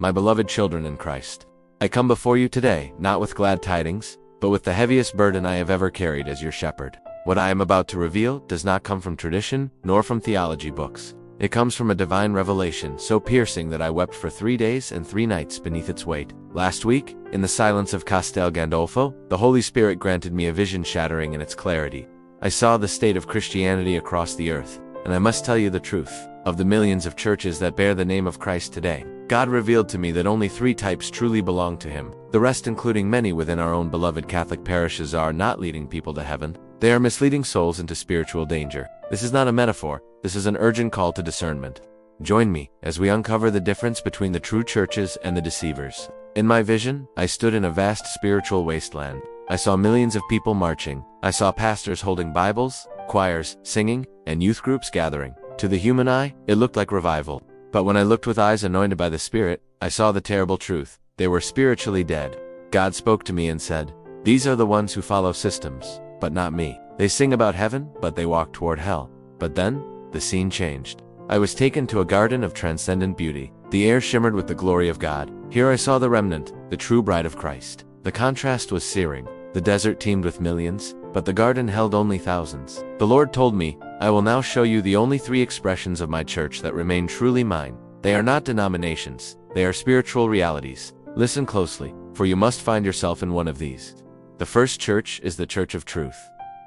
my beloved children in Christ. I come before you today, not with glad tidings, but with the heaviest burden I have ever carried as your shepherd. What I am about to reveal does not come from tradition, nor from theology books. It comes from a divine revelation so piercing that I wept for 3 days and 3 nights beneath its weight. Last week, in the silence of Castel Gandolfo, the Holy Spirit granted me a vision shattering in its clarity. I saw the state of Christianity across the earth, and I must tell you the truth. Of the millions of churches that bear the name of Christ today, God revealed to me that only 3 types truly belong to Him. The rest, including many within our own beloved Catholic parishes, are not leading people to heaven. They are misleading souls into spiritual danger. This is not a metaphor. This is an urgent call to discernment. Join me as we uncover the difference between the true churches and the deceivers. In my vision, I stood in a vast spiritual wasteland. I saw millions of people marching. I saw pastors holding Bibles, choirs singing, and youth groups gathering. To the human eye, it looked like revival. But when I looked with eyes anointed by the Spirit, I saw the terrible truth. They were spiritually dead. God spoke to me and said, "These are the ones who follow systems, but not me. They sing about heaven, but they walk toward hell." But then, the scene changed. I was taken to a garden of transcendent beauty. The air shimmered with the glory of God. Here I saw the remnant, the true bride of Christ. The contrast was searing. The desert teemed with millions, but the garden held only thousands. The Lord told me, "I will now show you the only 3 expressions of my church that remain truly mine. They are not denominations. They are spiritual realities. Listen closely, for you must find yourself in one of these." The first church is the Church of Truth.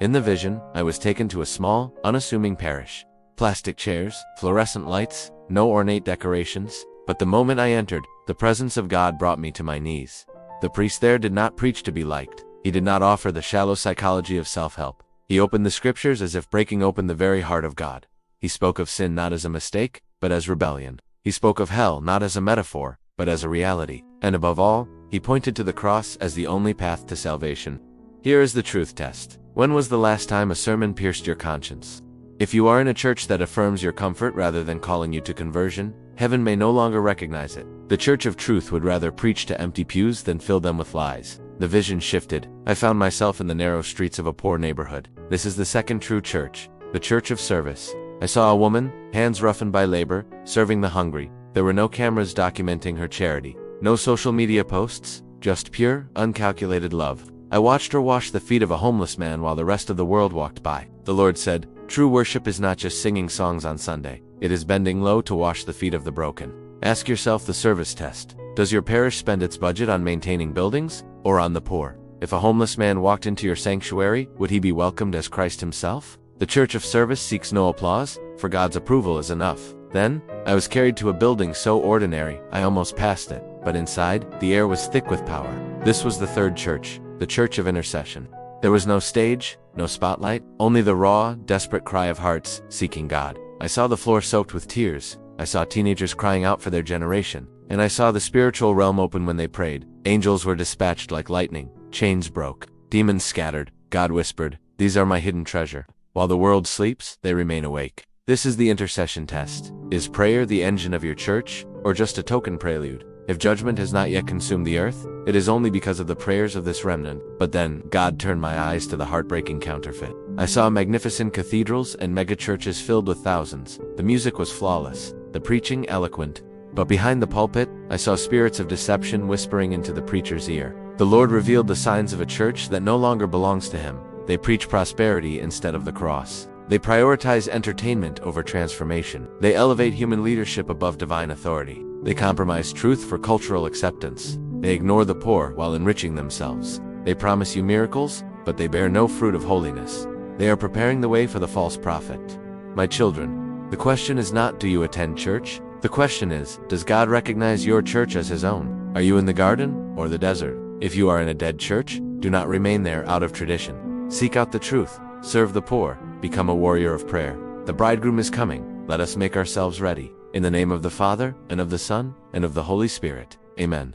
In the vision, I was taken to a small, unassuming parish. Plastic chairs, fluorescent lights, no ornate decorations. But the moment I entered, the presence of God brought me to my knees. The priest there did not preach to be liked. He did not offer the shallow psychology of self-help. He opened the scriptures as if breaking open the very heart of God. He spoke of sin not as a mistake, but as rebellion. He spoke of hell not as a metaphor, but as a reality. And above all, he pointed to the cross as the only path to salvation. Here is the truth test. When was the last time a sermon pierced your conscience? If you are in a church that affirms your comfort rather than calling you to conversion, heaven may no longer recognize it. The Church of Truth would rather preach to empty pews than fill them with lies. The vision shifted. I found myself in the narrow streets of a poor neighborhood. This is the second true church, the Church of Service. I saw a woman, hands roughened by labor, serving the hungry. There were no cameras documenting her charity, no social media posts, just pure, uncalculated love. I watched her wash the feet of a homeless man while the rest of the world walked by. The Lord said, "True worship is not just singing songs on Sunday. It is bending low to wash the feet of the broken." Ask yourself the service test. Does your parish spend its budget on maintaining buildings, or on the poor? If a homeless man walked into your sanctuary, would he be welcomed as Christ himself? The Church of Service seeks no applause, for God's approval is enough. Then, I was carried to a building so ordinary, I almost passed it. But inside, the air was thick with power. This was the third church, the Church of Intercession. There was no stage, no spotlight, only the raw, desperate cry of hearts seeking God. I saw the floor soaked with tears. I saw teenagers crying out for their generation. And I saw the spiritual realm open when they prayed. Angels were dispatched like lightning. Chains broke. Demons scattered. God whispered, "These are my hidden treasure." While the world sleeps, they remain awake. This is the intercession test. Is prayer the engine of your church, or just a token prelude? If judgment has not yet consumed the earth, it is only because of the prayers of this remnant. But then, God turned my eyes to the heartbreaking counterfeit. I saw magnificent cathedrals and megachurches filled with thousands. The music was flawless, the preaching eloquent. But behind the pulpit, I saw spirits of deception whispering into the preacher's ear. The Lord revealed the signs of a church that no longer belongs to Him. They preach prosperity instead of the cross. They prioritize entertainment over transformation. They elevate human leadership above divine authority. They compromise truth for cultural acceptance. They ignore the poor while enriching themselves. They promise you miracles, but they bear no fruit of holiness. They are preparing the way for the false prophet. My children, the question is not, do you attend church? The question is, does God recognize your church as His own? Are you in the garden or the desert? If you are in a dead church, do not remain there out of tradition. Seek out the truth, serve the poor, become a warrior of prayer. The bridegroom is coming. Let us make ourselves ready. In the name of the Father, and of the Son, and of the Holy Spirit. Amen.